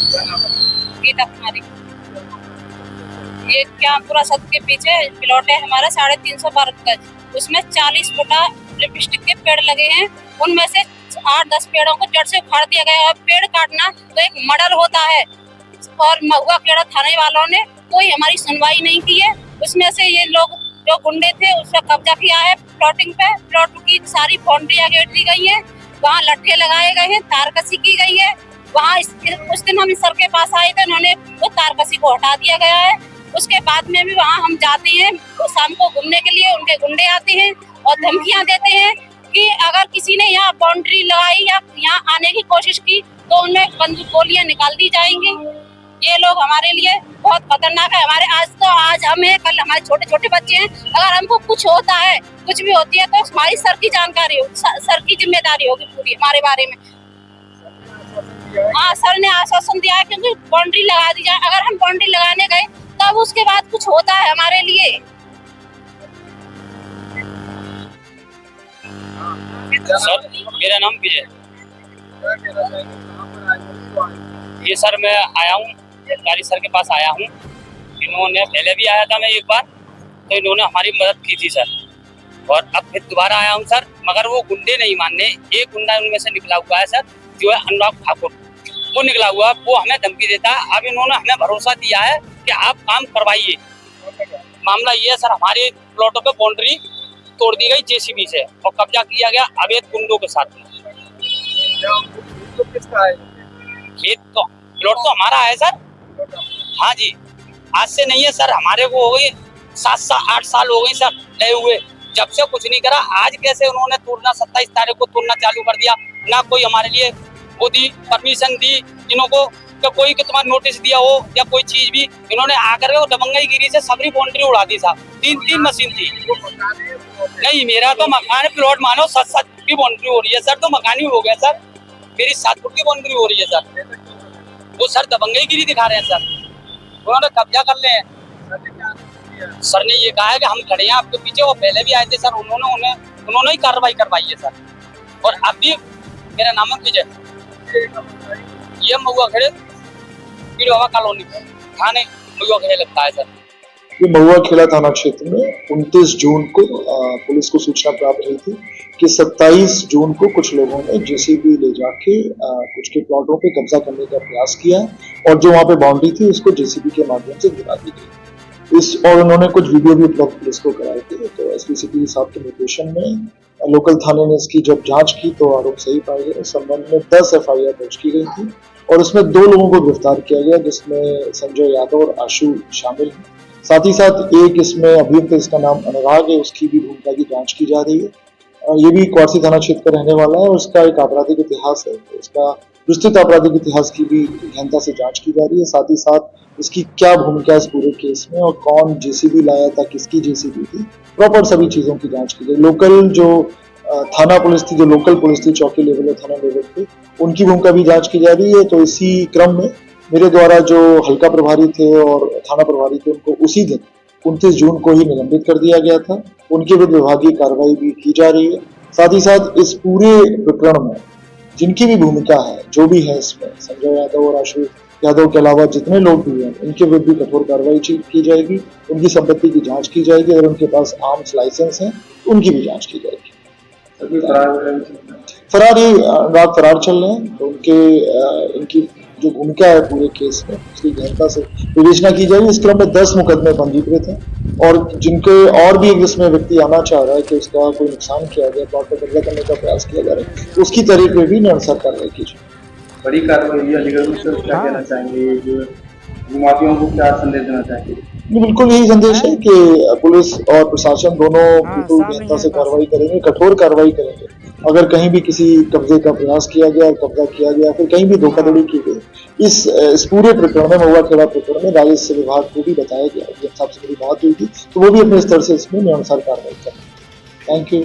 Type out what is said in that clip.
गीता कुमारी। ये क्या पूरा सद के पीछे प्लॉट है हमारा 350 वर्ग गज, उसमें 40 फुटा लिपस्टिक के पेड़ लगे हैं। उनमें से 8-10 पेड़ों को जड़ से उखाड़ दिया गया है। पेड़ काटना तो एक मर्डर होता है और महुआ खेड़ा थाने वालों ने कोई हमारी सुनवाई नहीं की है। उसमें से ये लोग जो गुंडे थे उसका कब्जा किया है प्लॉटिंग पे। प्लॉट की सारी बाउंड्रियां गेट दी गई है, वहाँ लट्ठे लगाए गए हैं, तारकसी की गई है। वहाँ उस दिन हम सर के पास आए थे, उन्होंने वो तारकसी को हटा दिया गया है। उसके बाद में भी वहाँ हम जाते हैं तो शाम को घूमने के लिए उनके गुंडे आते हैं और धमकियां देते हैं कि अगर किसी ने यहाँ बाउंड्री लगाई या यहाँ आने की कोशिश की तो उनमें बंदूक गोलियां निकाल दी जाएंगी। ये लोग हमारे लिए बहुत खतरनाक है। हमारे आज हम हैं, कल हमारे छोटे छोटे बच्चे हैं। अगर हमको कुछ होता है, कुछ भी होती है तो हमारी सर की जानकारी हो, सर की जिम्मेदारी होगी पूरी हमारे बारे में। हाँ, सर ने आश्वासन दिया है क्योंकि बाउंड्री लगा दी जाए। अगर हम बाउंड्री लगाने गए तब उसके बाद कुछ होता है हमारे लिए। सर मेरा नाम विजय। ये सर मैं आया हूँ अधिकारी सर के पास आया हूँ। इन्होंने पहले भी आया था मैं एक बार, तो इन्होंने हमारी मदद की थी सर, और अब फिर दोबारा आया हूँ सर। मगर वो गुंडे नहीं मानने। एक गुंडा उनमें से निकला हुआ है सर, जो है अनुराग ठाकुर, वो निकला हुआ, वो हमें धमकी देता है। अब इन्होंने हमें भरोसा दिया है कि आप काम करवाइए। मामला ये है सर, हमारे प्लॉटों पे बाउंड्री तोड़ दी गई जेसीबी से और कब्जा किया गया अवैध गुंडों के साथ में। खेत तो प्लॉट तो हमारा है सर। हाँ जी, आज से नहीं है सर, हमारे को हो गई 7-8 साल हो गई सर ले हुए, जब से कुछ नहीं करा। आज कैसे उन्होंने तोड़ना 27 तारीख को तोड़ना चालू कर दिया। ना कोई हमारे लिए वो दी परमिशन दी इन्हों को कि कोई कि तुम्हारा नोटिस दिया हो या कोई चीज भी। इन्होंने आकर वो दबंगई गिरी से सबरी बाउंड्री उड़ा दी साहब। 3 मशीन थी। नहीं, मेरा तो मकान प्लॉट मानो 7 फुट की बाउंड्री हो रही है सर, तो मकान ही हो गया सर। मेरी 7 फुट की बाउंड्री हो रही है सर। वो सर दबंगई गिरी दिखा रहे हैं सर, उन्होंने कब्जा कर ले हैं। सर ने ये कहा है कि हम खड़े हैं आपके पीछे। वो पहले भी आए थे सर, उन्होंने ही कार्रवाई करवाई है सर। और अब भी मेरा नाम है विजय। ये महुआ खेड़े पीड़वा कॉलोनी थाने महुआ खेड़े लगता है सर। ये महुआ खेड़ा थाना क्षेत्र में 29 जून को पुलिस को सूचना प्राप्त हुई थी कि 27 जून को कुछ लोगों ने जेसीबी ले जाके कुछ के प्लॉटों पे कब्जा करने का प्रयास किया और जो वहां पे बाउंड्री थी उसको जेसीबी के माध्यम से गिरा दी गई। और उन्होंने कुछ वीडियो भी उपलब्ध पुलिस को कराए थे। तो एसपी सिटी साहब के निर्देशन में लोकल थाने ने इसकी जब जांच की तो आरोप सही पाए गए। इस संबंध में 10 FIR दर्ज की गई थी और उसमें 2 लोगों को गिरफ्तार किया गया, जिसमें संजय यादव और आशु शामिल हैं। साथ ही साथ एक इसमें अभियुक्त, इसका नाम अनुराग है, उसकी भी भूमिका की जांच की जा रही है। ये भी क्वार्सी थाना क्षेत्र का रहने वाला है और उसका एक आपराधिक इतिहास है। इसका विस्तृत आपराधिक इतिहास की भी गहनता से जांच की जा रही है। साथ ही साथ इसकी क्या भूमिका इस पूरे केस में और कौन जेसीबी लाया था, किसकी जेसीबी थी, प्रॉपर सभी चीजों की जांच की गई। लोकल जो थाना पुलिस थी, जो लोकल पुलिस थी चौकी लेवल और थाना लेवल पे, उनकी भूमिका भी जांच की जा रही है। तो इसी क्रम में मेरे द्वारा जो हल्का प्रभारी थे और थाना प्रभारी थे, उनको उसी दिन 29 जून को ही निलंबित कर दिया गया था। उनके विरुद्ध विभागीय कार्रवाई भी की जा रही है। साथ ही साथ इस पूरे प्रकरण में जिनकी भी भूमिका है, जो भी है इसमें, संजय यादव और आशु यादव के अलावा जितने लोग भी हैं, इनके विरुद्ध भी कठोर कार्रवाई की जाएगी। उनकी संपत्ति की जांच की जाएगी। अगर उनके पास आर्म्स लाइसेंस है तो उनकी भी जांच की जाएगी। फरार चल रहे हैं, तो इनकी जो भूमिका है पूरे केस में उसकी गहनता से विवेचना की जाएगी। इस क्रम में 10 मुकदमे पंजीकृत हैं और जिनके और भी इसमें व्यक्ति आना चाह रहा है कि उसका कोई नुकसान किया गया, प्लॉट पर कब्जा करने का प्रयास किया जा रहा है, उसकी तारीख में भी निरंतर कार्रवाई की जाए। बड़ी कार्रवाई अलीगढ़ से क्या कहना चाहेंगे, जो भूमाफियों को क्या संदेश देना चाहेंगे? बिल्कुल यही संदेश है कि पुलिस और प्रशासन दोनों बिल्कुल गहनता से कार्रवाई करेंगे, कठोर कार्रवाई करेंगे। अगर कहीं भी किसी कब्जे का प्रयास किया गया, कब्जा किया गया, फिर कहीं भी धोखाधड़ी की गई, इस पूरे प्रकरण में, महुआ खेड़ा प्रकरण में राजस्व विभाग को भी बताया गया। जब सबसे बड़ी बात हुई थी तो वो भी अपने स्तर से इसमें नियमानुसार कार्रवाई करें। Thank you.